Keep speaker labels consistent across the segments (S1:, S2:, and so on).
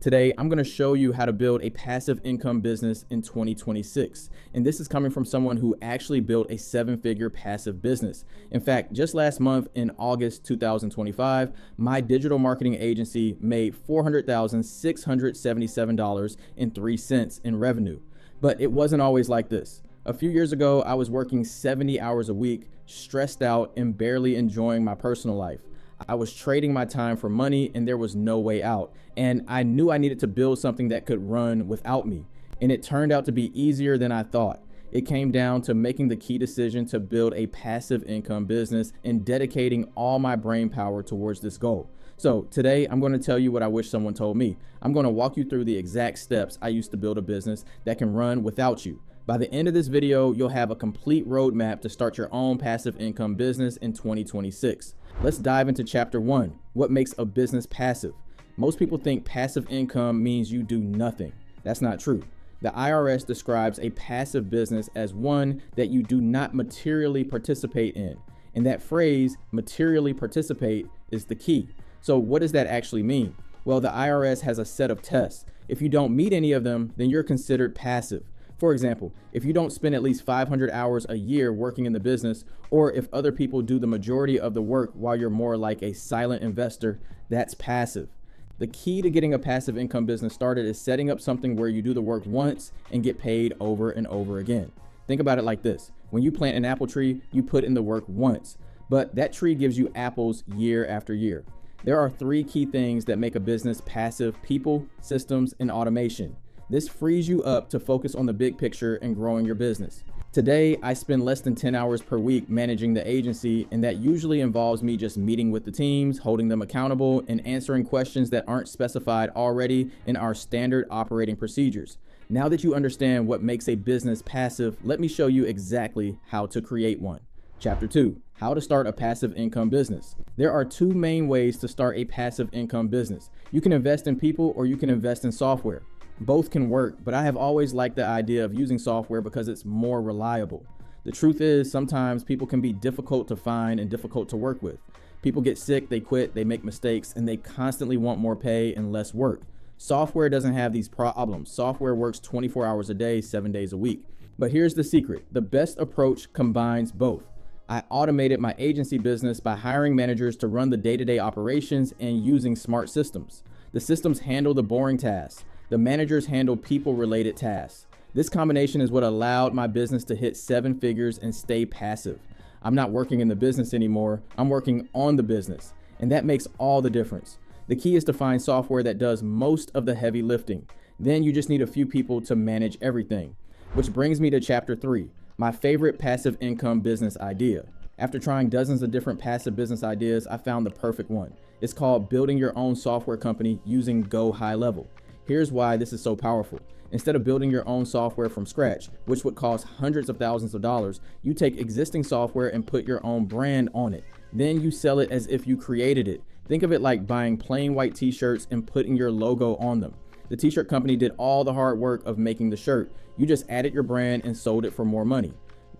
S1: Today, I'm going to show you how to build a passive income business in 2026. And this is coming from someone who actually built a 7-figure passive business. In fact, just last month in August 2025, my digital marketing agency made $400,677.03 in revenue. But it wasn't always like this. A few years ago, I was working 70 hours a week, stressed out and barely enjoying my personal life. I was trading my time for money and there was no way out. And I knew I needed to build something that could run without me. And it turned out to be easier than I thought. It came down to making the key decision to build a passive income business and dedicating all my brain power towards this goal. So today I'm going to tell you what I wish someone told me. I'm going to walk you through the exact steps I used to build a business that can run without you. By the end of this video, you'll have a complete roadmap to start your own passive income business in 2026. Let's dive into chapter 1, what makes a business passive. Most people think passive income means you do nothing. That's not true. The IRS describes a passive business as one that you do not materially participate in. And that phrase, materially participate, is the key. So what does that actually mean? Well, the IRS has a set of tests. If you don't meet any of them, then you're considered passive. For example, if you don't spend at least 500 hours a year working in the business, or if other people do the majority of the work while you're more like a silent investor, that's passive. The key to getting a passive income business started is setting up something where you do the work once and get paid over and over again. Think about it like this. When you plant an apple tree, you put in the work once, but that tree gives you apples year after year. There are 3 key things that make a business passive: people, systems, and automation. This frees you up to focus on the big picture and growing your business. Today, I spend less than 10 hours per week managing the agency, and that usually involves me just meeting with the teams, holding them accountable, and answering questions that aren't specified already in our standard operating procedures. Now that you understand what makes a business passive, let me show you exactly how to create one. Chapter 2, how to start a passive income business. There are 2 main ways to start a passive income business. You can invest in people or you can invest in software. Both can work, but I have always liked the idea of using software because it's more reliable. The truth is, sometimes people can be difficult to find and difficult to work with. People get sick, they quit, they make mistakes, and they constantly want more pay and less work. Software doesn't have these problems. Software works 24 hours a day, 7 days a week. But here's the secret. The best approach combines both. I automated my agency business by hiring managers to run the day-to-day operations and using smart systems. The systems handle the boring tasks. The managers handle people-related tasks. This combination is what allowed my business to hit 7 figures and stay passive. I'm not working in the business anymore. I'm working on the business. And that makes all the difference. The key is to find software that does most of the heavy lifting. Then you just need a few people to manage everything. Which brings me to chapter 3, my favorite passive income business idea. After trying dozens of different passive business ideas, I found the perfect one. It's called building your own software company using Go High Level. Here's why this is so powerful. Instead of building your own software from scratch, which would cost hundreds of thousands of dollars, you take existing software and put your own brand on it. Then you sell it as if you created it. Think of it like buying plain white t-shirts and putting your logo on them. The t-shirt company did all the hard work of making the shirt. You just added your brand and sold it for more money.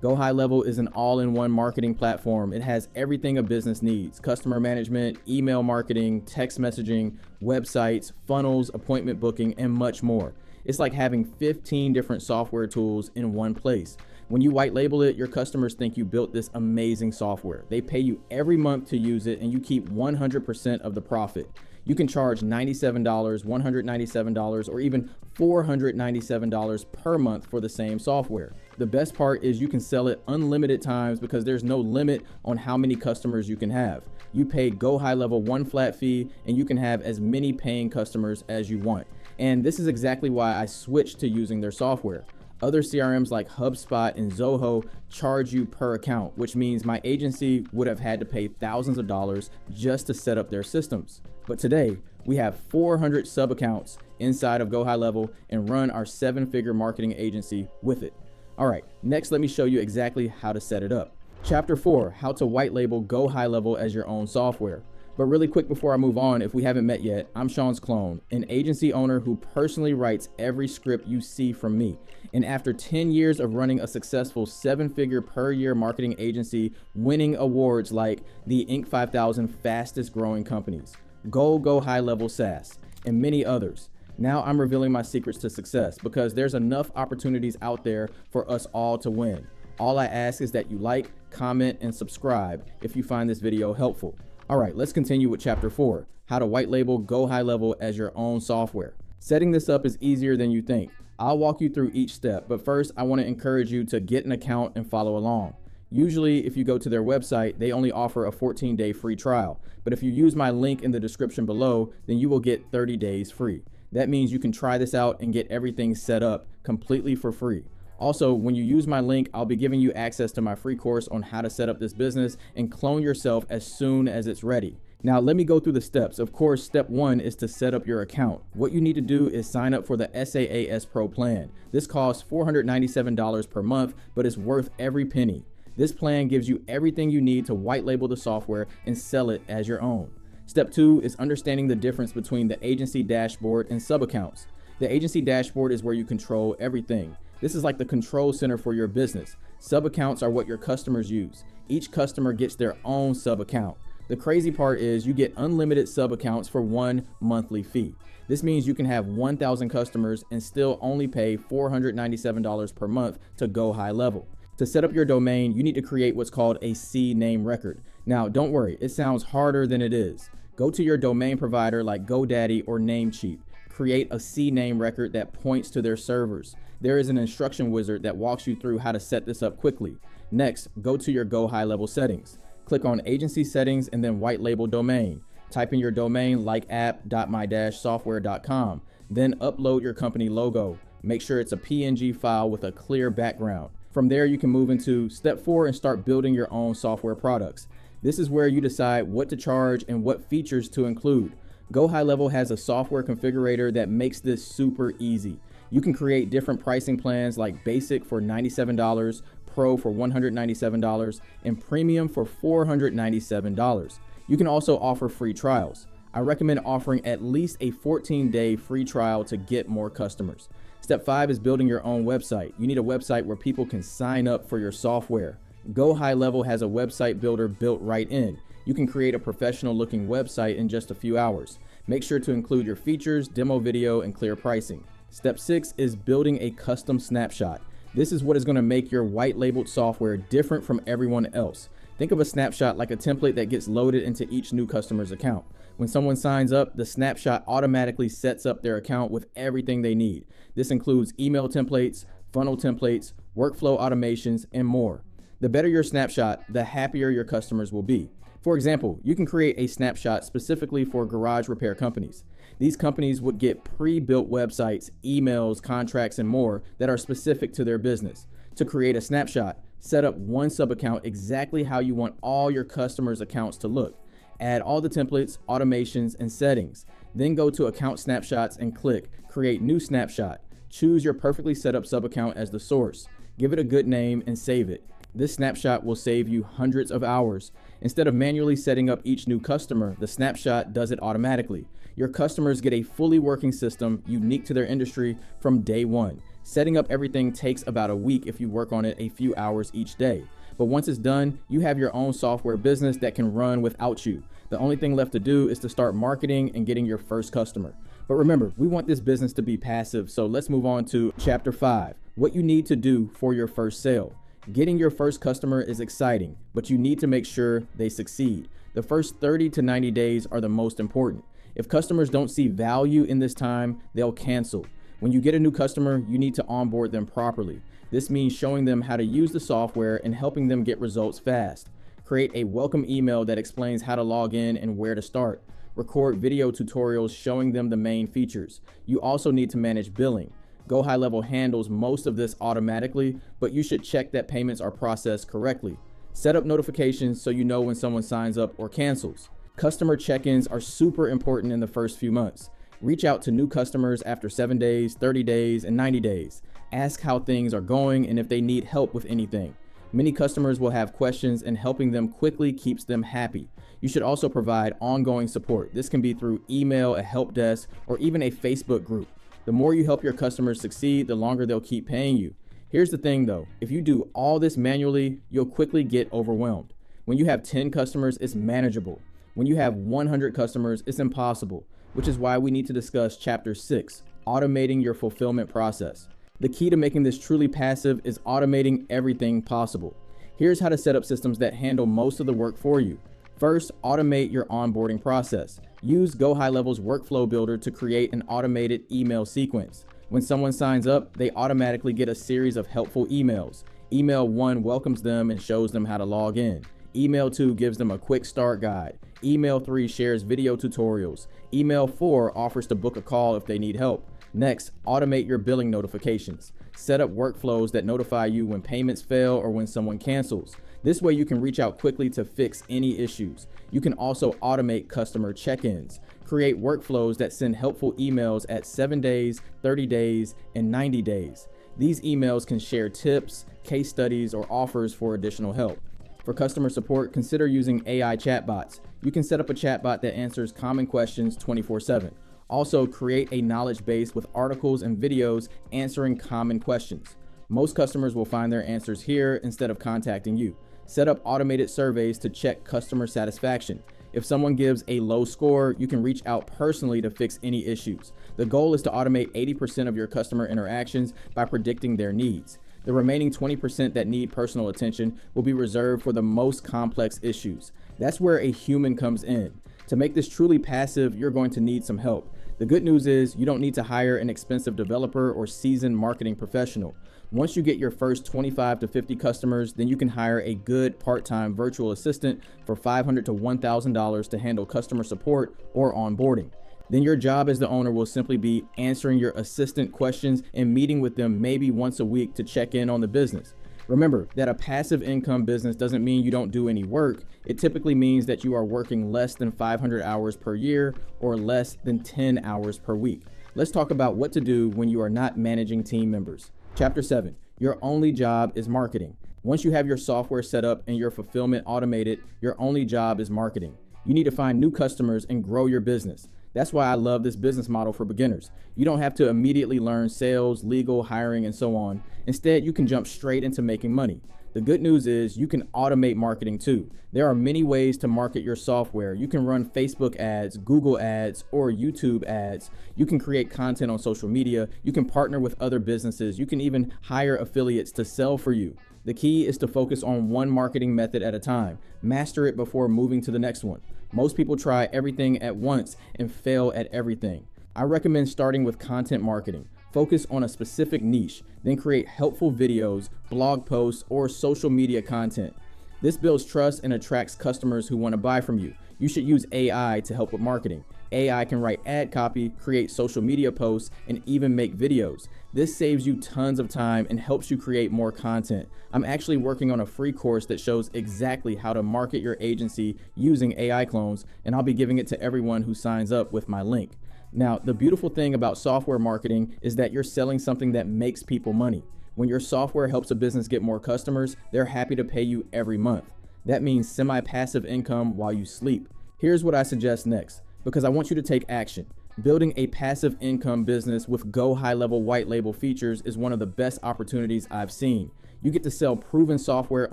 S1: Go High Level is an all-in-one marketing platform. It has everything a business needs: customer management, email marketing, text messaging, websites, funnels, appointment booking, and much more. It's like having 15 different software tools in one place. When you white label it, your customers think you built this amazing software. They pay you every month to use it, and you keep 100% of the profit. You can charge $97, $197, or even $497 per month for the same software. The best part is you can sell it unlimited times because there's no limit on how many customers you can have. You pay Go High Level one flat fee and you can have as many paying customers as you want. And this is exactly why I switched to using their software. Other CRMs like HubSpot and Zoho charge you per account, which means my agency would have had to pay thousands of dollars just to set up their systems. But today, we have 400 sub-accounts inside of Go High Level and run our 7-figure marketing agency with it. All right, next let me show you exactly how to set it up. Chapter 4, how to white label Go High Level as your own software. But really quick before I move on, if we haven't met yet, I'm Sean's clone, an agency owner who personally writes every script you see from me. And after 10 years of running a successful 7-figure per year marketing agency, winning awards like the Inc. 5000 fastest growing companies, Go High Level SaaS, and many others, Now I'm revealing my secrets to success because there's enough opportunities out there for us all to win. All I ask is that you like, comment, and subscribe if you find this video helpful. All right, let's continue with chapter 4, how to white label Go High Level as your own software. Setting this up is easier than you think. I'll walk you through each step, but first I want to encourage you to get an account and follow along. Usually, if you go to their website, they only offer a 14-day free trial. But if you use my link in the description below, then you will get 30 days free. That means you can try this out and get everything set up completely for free. Also, when you use my link, I'll be giving you access to my free course on how to set up this business and clone yourself as soon as it's ready. Now, let me go through the steps. Of course, step 1 is to set up your account. What you need to do is sign up for the SaaS Pro plan. This costs $497 per month, but it's worth every penny. This plan gives you everything you need to white label the software and sell it as your own. Step 2 is understanding the difference between the agency dashboard and sub-accounts. The agency dashboard is where you control everything. This is like the control center for your business. Sub-accounts are what your customers use. Each customer gets their own sub-account. The crazy part is you get unlimited sub-accounts for one monthly fee. This means you can have 1,000 customers and still only pay $497 per month to go high level. To set up your domain, you need to create what's called a CNAME record. Now, don't worry, it sounds harder than it is. Go to your domain provider like GoDaddy or Namecheap. Create a CNAME record that points to their servers. There is an instruction wizard that walks you through how to set this up quickly. Next, go to your Go High Level settings. Click on Agency Settings and then White Label Domain. Type in your domain like app.my-software.com. Then upload your company logo. Make sure it's a PNG file with a clear background. From there, you can move into step 4 and start building your own software products. This is where you decide what to charge and what features to include. Go High Level has a software configurator that makes this super easy. You can create different pricing plans like Basic for $97, Pro for $197, and Premium for $497. You can also offer free trials. I recommend offering at least a 14-day free trial to get more customers. Step 5 is building your own website. You need a website where people can sign up for your software. Go High Level has a website builder built right in. You can create a professional looking website in just a few hours. Make sure to include your features, demo video, and clear pricing. Step 6 is building a custom snapshot. This is what is going to make your white labeled software different from everyone else. Think of a snapshot like a template that gets loaded into each new customer's account. When someone signs up, the snapshot automatically sets up their account with everything they need. This includes email templates, funnel templates, workflow automations, and more. The better your snapshot, the happier your customers will be. For example, you can create a snapshot specifically for garage repair companies. These companies would get pre-built websites, emails, contracts, and more that are specific to their business. To create a snapshot, set up one sub-account exactly how you want all your customers' accounts to look. Add all the templates, automations, and settings. Then go to Account Snapshots and click Create New Snapshot. Choose your perfectly set up sub-account as the source. Give it a good name and save it. This snapshot will save you hundreds of hours. Instead of manually setting up each new customer, the snapshot does it automatically. Your customers get a fully working system unique to their industry from day one. Setting up everything takes about a week if you work on it a few hours each day. But once it's done, you have your own software business that can run without you. The only thing left to do is to start marketing and getting your first customer. But remember, we want this business to be passive, so let's move on to chapter 5, what you need to do for your first sale. Getting your first customer is exciting, but you need to make sure they succeed. The first 30 to 90 days are the most important. If customers don't see value in this time, they'll cancel. When you get a new customer, you need to onboard them properly. This means showing them how to use the software and helping them get results fast. Create a welcome email that explains how to log in and where to start. Record video tutorials showing them the main features. You also need to manage billing. Go High Level handles most of this automatically, but you should check that payments are processed correctly. Set up notifications so you know when someone signs up or cancels. Customer check-ins are super important in the first few months. Reach out to new customers after 7 days, 30 days, and 90 days. Ask how things are going and if they need help with anything. Many customers will have questions, and helping them quickly keeps them happy. You should also provide ongoing support. This can be through email, a help desk, or even a Facebook group. The more you help your customers succeed, the longer they'll keep paying you. Here's the thing though, if you do all this manually, you'll quickly get overwhelmed. When you have 10 customers, it's manageable. When you have 100 customers, it's impossible. which is why we need to discuss Chapter 6, automating your fulfillment process. The key to making this truly passive is automating everything possible. Here's how to set up systems that handle most of the work for you. First, automate your onboarding process. Use Go High Level's workflow builder to create an automated email sequence. When someone signs up, they automatically get a series of helpful emails. Email 1 welcomes them and shows them how to log in. Email 2 gives them a quick start guide. Email 3 shares video tutorials. Email 4 offers to book a call if they need help. Next, automate your billing notifications. Set up workflows that notify you when payments fail or when someone cancels. This way you can reach out quickly to fix any issues. You can also automate customer check-ins. Create workflows that send helpful emails at 7 days, 30 days, and 90 days. These emails can share tips, case studies, or offers for additional help. For customer support, consider using AI chatbots. You can set up a chatbot that answers common questions 24/7. Also, create a knowledge base with articles and videos answering common questions. Most customers will find their answers here instead of contacting you. Set up automated surveys to check customer satisfaction. If someone gives a low score, you can reach out personally to fix any issues. The goal is to automate 80% of your customer interactions by predicting their needs. The remaining 20% that need personal attention will be reserved for the most complex issues. That's where a human comes in. To make this truly passive, you're going to need some help. The good news is you don't need to hire an expensive developer or seasoned marketing professional. Once you get your first 25 to 50 customers, then you can hire a good part-time virtual assistant for $500 to $1,000 to handle customer support or onboarding. Then your job as the owner will simply be answering your assistant questions and meeting with them maybe once a week to check in on the business. Remember that a passive income business doesn't mean you don't do any work. It typically means that you are working less than 500 hours per year or less than 10 hours per week. Let's talk about what to do when you are not managing team members. Chapter 7, your only job is marketing. Once you have your software set up and your fulfillment automated, your only job is marketing. You need to find new customers and grow your business. That's why I love this business model for beginners. You don't have to immediately learn sales, legal, hiring, and so on. Instead, you can jump straight into making money. The good news is you can automate marketing too. There are many ways to market your software. You can run Facebook ads, Google ads, or YouTube ads. You can create content on social media. You can partner with other businesses. You can even hire affiliates to sell for you. The key is to focus on one marketing method at a time. Master it before moving to the next one. Most people try everything at once and fail at everything. I recommend starting with content marketing. Focus on a specific niche, then create helpful videos, blog posts, or social media content. This builds trust and attracts customers who want to buy from you. You should use AI to help with marketing. AI can write ad copy, create social media posts, and even make videos. This saves you tons of time and helps you create more content. I'm actually working on a free course that shows exactly how to market your agency using AI clones, and I'll be giving it to everyone who signs up with my link. Now, the beautiful thing about software marketing is that you're selling something that makes people money. When your software helps a business get more customers, they're happy to pay you every month. That means semi-passive income while you sleep. Here's what I suggest next, because I want you to take action. Building a passive income business with Go High Level white label features is one of the best opportunities I've seen. You get to sell proven software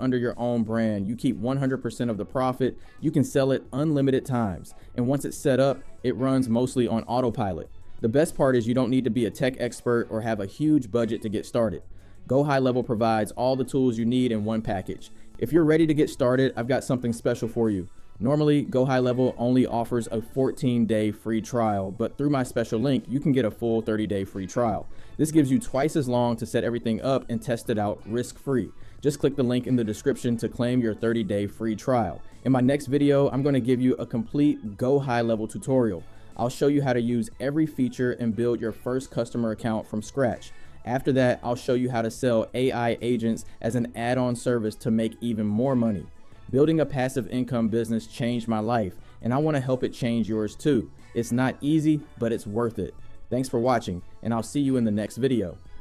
S1: under your own brand. You keep 100% of the profit. You can sell it unlimited times. And once it's set up, it runs mostly on autopilot. The best part is you don't need to be a tech expert or have a huge budget to get started. Go High Level provides all the tools you need in one package. If you're ready to get started, I've got something special for you. Normally, Go High Level only offers a 14-day free trial, but through my special link, you can get a full 30-day free trial. This gives you twice as long to set everything up and test it out risk-free. Just click the link in the description to claim your 30-day free trial. In my next video, I'm going to give you a complete Go High Level tutorial. I'll show you how to use every feature and build your first customer account from scratch. After that, I'll show you how to sell AI agents as an add-on service to make even more money. Building a passive income business changed my life, and I want to help it change yours too. It's not easy, but it's worth it. Thanks for watching, and I'll see you in the next video.